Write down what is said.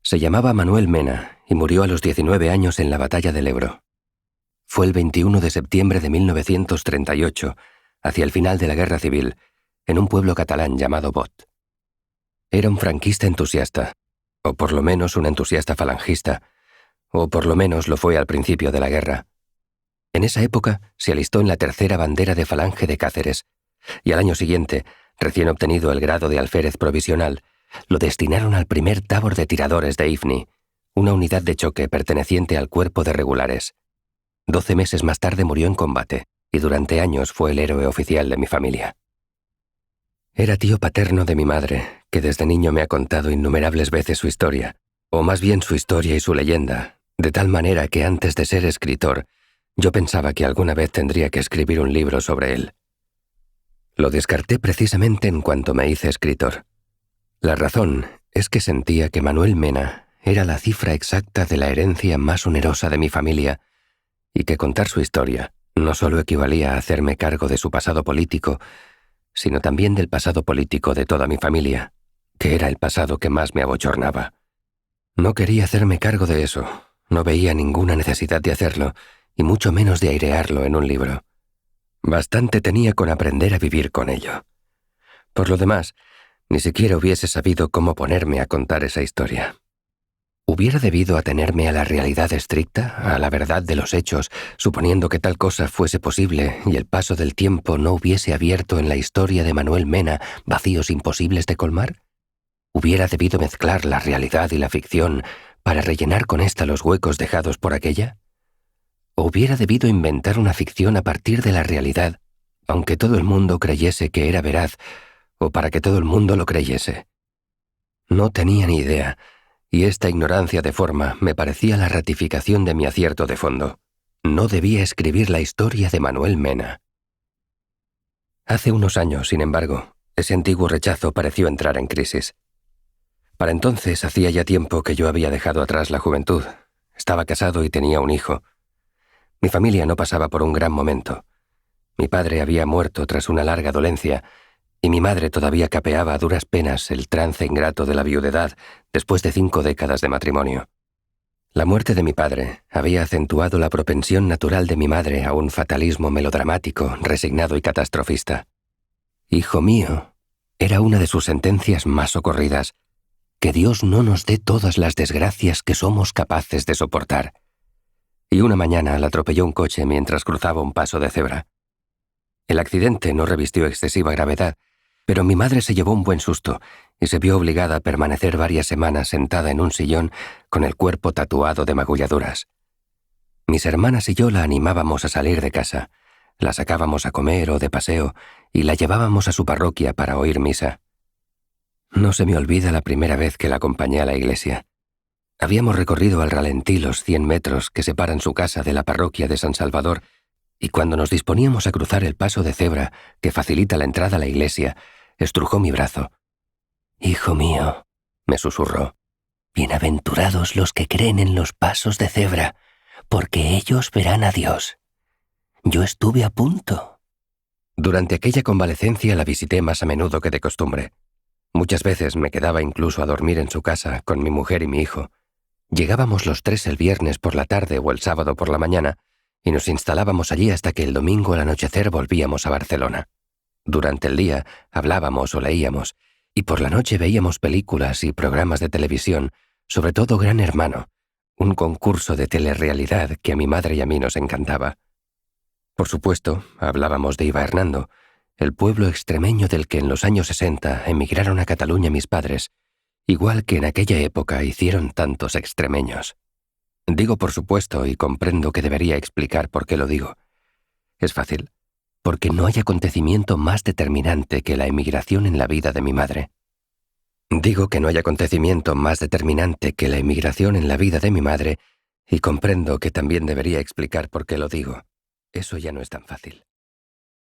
Se llamaba Manuel Mena y murió a los 19 años en la batalla del Ebro. Fue el 21 de septiembre de 1938, hacia el final de la Guerra Civil, en un pueblo catalán llamado Bot. Era un franquista entusiasta, o por lo menos un entusiasta falangista, o por lo menos lo fue al principio de la guerra. En esa época se alistó en la tercera bandera de Falange de Cáceres, y al año siguiente, recién obtenido el grado de alférez provisional, lo destinaron al primer tabor de tiradores de IFNI, una unidad de choque perteneciente al cuerpo de regulares. 12 meses más tarde murió en combate, y durante años fue el héroe oficial de mi familia. Era tío paterno de mi madre, que desde niño me ha contado innumerables veces su historia, o más bien su historia y su leyenda, de tal manera que antes de ser escritor, yo pensaba que alguna vez tendría que escribir un libro sobre él. Lo descarté precisamente en cuanto me hice escritor. La razón es que sentía que Manuel Mena era la cifra exacta de la herencia más onerosa de mi familia y que contar su historia no solo equivalía a hacerme cargo de su pasado político, sino también del pasado político de toda mi familia, que era el pasado que más me abochornaba. No quería hacerme cargo de eso, no veía ninguna necesidad de hacerlo, y mucho menos de airearlo en un libro. Bastante tenía con aprender a vivir con ello. Por lo demás, ni siquiera hubiese sabido cómo ponerme a contar esa historia. ¿Hubiera debido atenerme a la realidad estricta, a la verdad de los hechos, suponiendo que tal cosa fuese posible y el paso del tiempo no hubiese abierto en la historia de Manuel Mena vacíos imposibles de colmar? ¿Hubiera debido mezclar la realidad y la ficción para rellenar con ésta los huecos dejados por aquella? ¿O hubiera debido inventar una ficción a partir de la realidad, aunque todo el mundo creyese que era veraz, o para que todo el mundo lo creyese? No tenía ni idea, y esta ignorancia de forma me parecía la ratificación de mi acierto de fondo. No debía escribir la historia de Manuel Mena. Hace unos años, sin embargo, ese antiguo rechazo pareció entrar en crisis. Para entonces hacía ya tiempo que yo había dejado atrás la juventud. Estaba casado y tenía un hijo. Mi familia no pasaba por un gran momento. Mi padre había muerto tras una larga dolencia, y mi madre todavía capeaba a duras penas el trance ingrato de la viudedad después de 5 décadas de matrimonio. La muerte de mi padre había acentuado la propensión natural de mi madre a un fatalismo melodramático, resignado y catastrofista. «Hijo mío», era una de sus sentencias más socorridas, «que Dios no nos dé todas las desgracias que somos capaces de soportar». Y una mañana la atropelló un coche mientras cruzaba un paso de cebra. El accidente no revistió excesiva gravedad, pero mi madre se llevó un buen susto y se vio obligada a permanecer varias semanas sentada en un sillón con el cuerpo tatuado de magulladuras. Mis hermanas y yo la animábamos a salir de casa, la sacábamos a comer o de paseo y la llevábamos a su parroquia para oír misa. No se me olvida la primera vez que la acompañé a la iglesia. Habíamos recorrido al ralentí los 100 metros que separan su casa de la parroquia de San Salvador, y cuando nos disponíamos a cruzar el paso de cebra que facilita la entrada a la iglesia, estrujó mi brazo. «Hijo mío», me susurró, «bienaventurados los que creen en los pasos de cebra, porque ellos verán a Dios. Yo estuve a punto». Durante aquella convalecencia la visité más a menudo que de costumbre. Muchas veces me quedaba incluso a dormir en su casa con mi mujer y mi hijo. Llegábamos los 3 el viernes por la tarde o el sábado por la mañana, y nos instalábamos allí hasta que el domingo al anochecer volvíamos a Barcelona. Durante el día hablábamos o leíamos, y por la noche veíamos películas y programas de televisión, sobre todo Gran Hermano, un concurso de telerrealidad que a mi madre y a mí nos encantaba. Por supuesto, hablábamos de Iba Hernando, el pueblo extremeño del que en los años 60 emigraron a Cataluña mis padres, igual que en aquella época hicieron tantos extremeños. Digo por supuesto y comprendo que debería explicar por qué lo digo. Es fácil, porque no hay acontecimiento más determinante que la emigración en la vida de mi madre. Digo que no hay acontecimiento más determinante que la emigración en la vida de mi madre, y comprendo que también debería explicar por qué lo digo. Eso ya no es tan fácil.